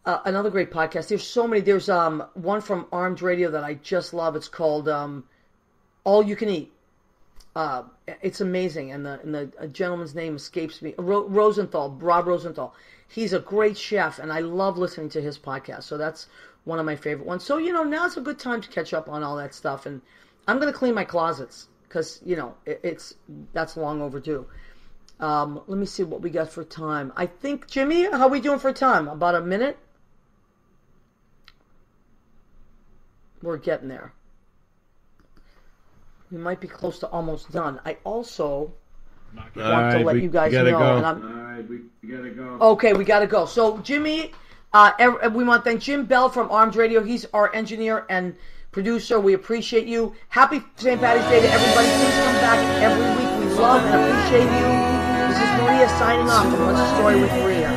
podcast. There's so many. There's one from Armed Radio that I just love. It's called All You Can Eat. It's amazing, and the gentleman's name escapes me. Rob Rosenthal. He's a great chef, and I love listening to his podcast. So that's one of my favorite ones. So, you know, now's a good time to catch up on all that stuff, and I'm going to clean my closets because, you know, that's long overdue. Let me see what we got for time. I think, Jimmy, how are we doing for time? About a minute? We're getting there. We might be close to almost done. I also want to let you guys know. All right, we gotta go. Okay, we gotta go. So, Jimmy, we want to thank Jim Bell from Armed Radio. He's our engineer and producer. We appreciate you. Happy St. Patty's Day to everybody. Please come back every week. We love and appreciate you. This is Maria signing off from What's the Story with Maria.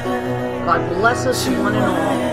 God bless us one and all.